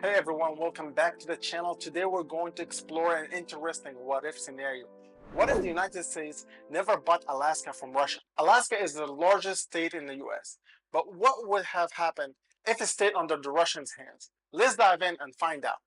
Hey everyone, welcome back to the channel. Today we're going to explore an interesting what-if scenario. What if the United States never bought Alaska from Russia? Alaska is the largest state in the US, but what would have happened if it stayed under the Russians' hands? Let's dive in and find out.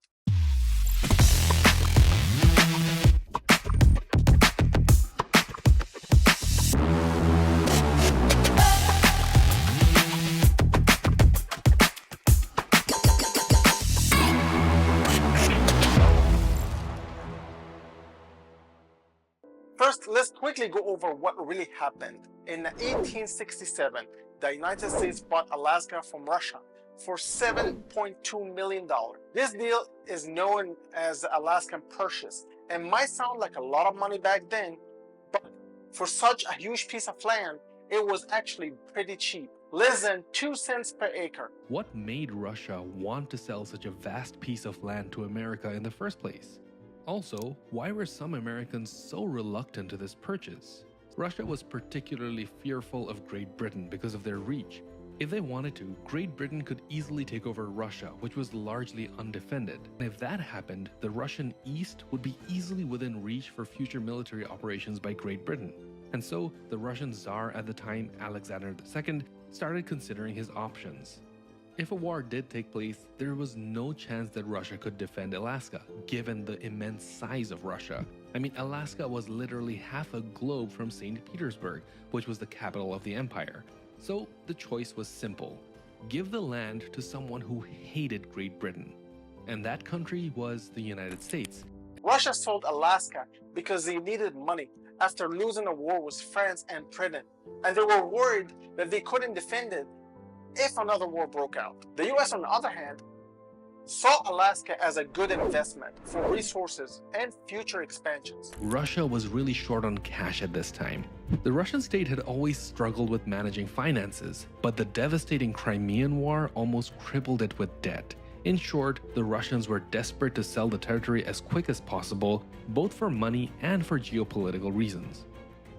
First, let's quickly go over what really happened. In 1867, the United States bought Alaska from Russia for $7.2 million. This deal is known as the Alaskan Purchase and might sound like a lot of money back then, but for such a huge piece of land, it was actually pretty cheap, less than 2 cents per acre. What made Russia want to sell such a vast piece of land to America in the first place? Also, why were some Americans so reluctant to this purchase? Russia was particularly fearful of Great Britain because of their reach. If they wanted to, Great Britain could easily take over Russia, which was largely undefended. And if that happened, the Russian East would be easily within reach for future military operations by Great Britain. And so, the Russian Tsar at the time, Alexander II, started considering his options. If a war did take place, there was no chance that Russia could defend Alaska, given the immense size of Russia. I mean, Alaska was literally half a globe from St. Petersburg, which was the capital of the empire. So the choice was simple: give the land to someone who hated Great Britain. And that country was the United States. Russia sold Alaska because they needed money after losing a war with France and Britain, and they were worried that they couldn't defend it if another war broke out. The US, on the other hand, saw Alaska as a good investment for resources and future expansions. Russia was really short on cash at this time. The Russian state had always struggled with managing finances, but the devastating Crimean War almost crippled it with debt. In short, the Russians were desperate to sell the territory as quick as possible, both for money and for geopolitical reasons.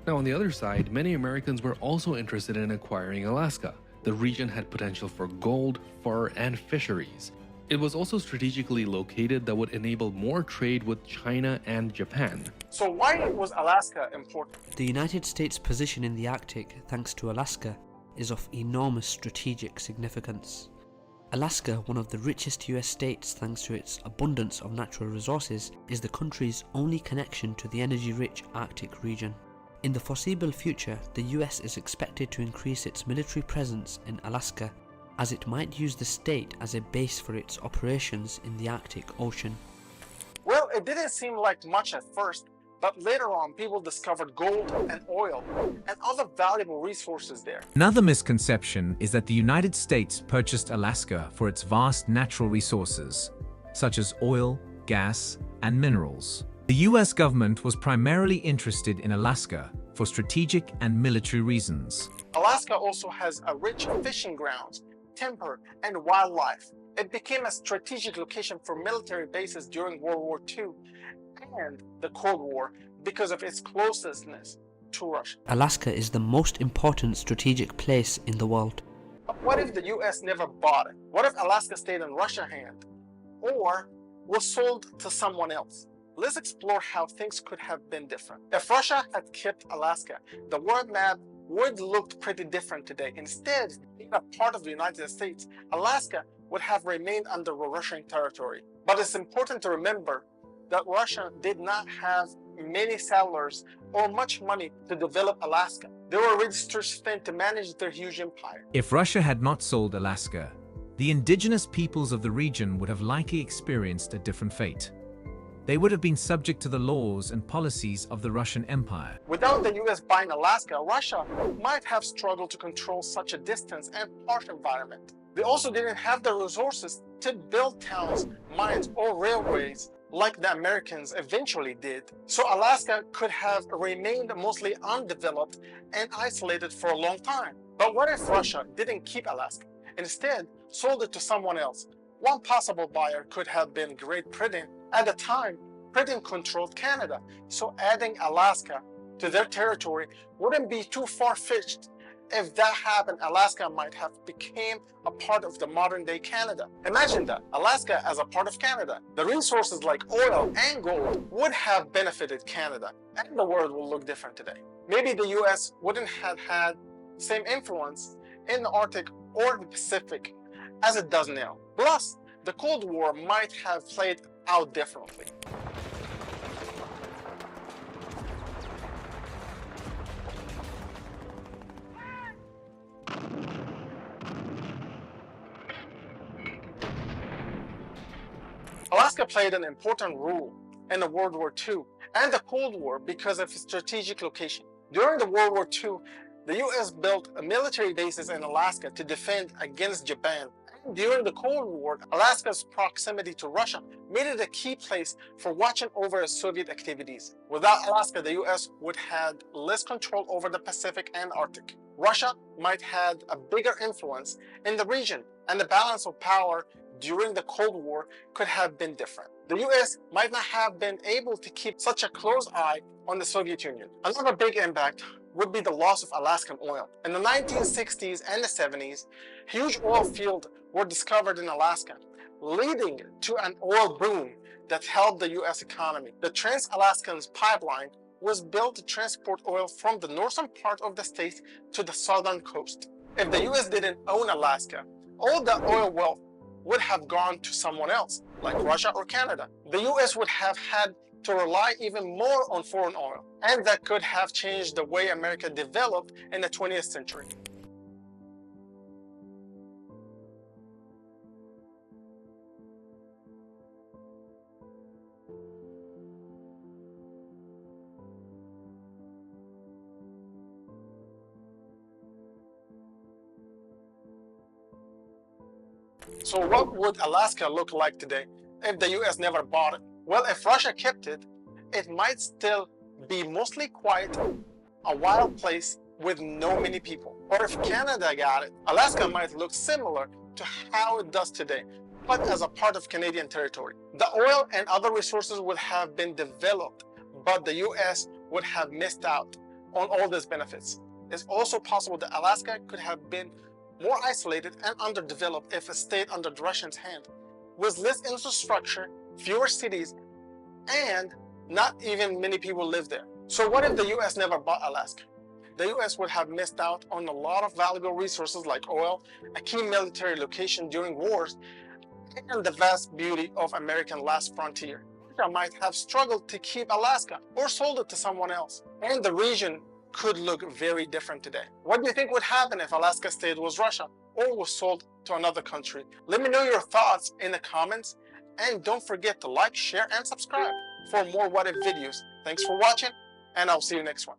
Now, on the other side, many Americans were also interested in acquiring Alaska. The region had potential for gold, fur, and fisheries. It was also strategically located that would enable more trade with China and Japan. So why was Alaska important? The United States' position in the Arctic, thanks to Alaska, is of enormous strategic significance. Alaska, one of the richest US states thanks to its abundance of natural resources, is the country's only connection to the energy-rich Arctic region. In the foreseeable future, the US is expected to increase its military presence in Alaska, as it might use the state as a base for its operations in the Arctic Ocean. Well, it didn't seem like much at first, but later on people discovered gold and oil and other valuable resources there. Another misconception is that the United States purchased Alaska for its vast natural resources, such as oil, gas, and minerals. The US government was primarily interested in Alaska for strategic and military reasons. Alaska also has a rich fishing grounds, timber, and wildlife. It became a strategic location for military bases during World War II and the Cold War because of its closeness to Russia. Alaska is the most important strategic place in the world. But what if the US never bought it? What if Alaska stayed in Russia's hand or was sold to someone else? Let's explore how things could have been different. If Russia had kept Alaska, the world map would look pretty different today. Instead, being a part of the United States, Alaska would have remained under Russian territory. But it's important to remember that Russia did not have many settlers or much money to develop Alaska. They were ready to spend to manage their huge empire. If Russia had not sold Alaska, the indigenous peoples of the region would have likely experienced a different fate. They would have been subject to the laws and policies of the Russian Empire. Without the US buying Alaska, Russia might have struggled to control such a distance and harsh environment. They also didn't have the resources to build towns, mines, or railways like the Americans eventually did. So Alaska could have remained mostly undeveloped and isolated for a long time. But what if Russia didn't keep Alaska, instead sold it to someone else? One possible buyer could have been Great Britain. At the time, Britain controlled Canada, so adding Alaska to their territory wouldn't be too far-fetched If that happened, Alaska might have become a part of the modern-day Canada. Imagine that, Alaska as a part of Canada. The resources like oil and gold would have benefited Canada, and the world will look different today. Maybe the US wouldn't have had the same influence in the Arctic or the Pacific as it does now. Plus, the Cold War might have played out differently. Alaska played an important role in the World War II and the Cold War because of its strategic location. During the World War II, the US built military bases in Alaska to defend against Japan. And during the Cold War, Alaska's proximity to Russia made it a key place for watching over Soviet activities. Without Alaska, the US would have less control over the Pacific and Arctic. Russia might have a bigger influence in the region, and the balance of power during the Cold War could have been different. The US might not have been able to keep such a close eye on the Soviet Union. Another big impact would be the loss of Alaskan oil. In the 1960s and the 70s, huge oil fields were discovered in Alaska, leading to an oil boom that helped the US economy. The Trans-Alaskan Pipeline was built to transport oil from the northern part of the state to the southern coast. If the US didn't own Alaska, all the oil wealth would have gone to someone else, like Russia or Canada. The US would have had to rely even more on foreign oil, and that could have changed the way America developed in the 20th century. So what would Alaska look like today if the US never bought it? Well, if Russia kept it, it might still be mostly quiet, a wild place with no many people. Or if Canada got it, Alaska might look similar to how it does today, but as a part of Canadian territory. The oil and other resources would have been developed, but the US would have missed out on all these benefits. It's also possible that Alaska could have been more isolated and underdeveloped if it stayed under the Russians' hand, with less infrastructure, fewer cities, and not even many people live there. So what if the US never bought Alaska? The US would have missed out on a lot of valuable resources like oil, a key military location during wars, and the vast beauty of American last frontier. Russia might have struggled to keep Alaska or sold it to someone else, and the region could look very different today. What do you think would happen if Alaska stayed with Russia or was sold to another country? Let me know your thoughts in the comments, and don't forget to like, share, and subscribe for more what if videos. Thanks for watching, and I'll see you next one.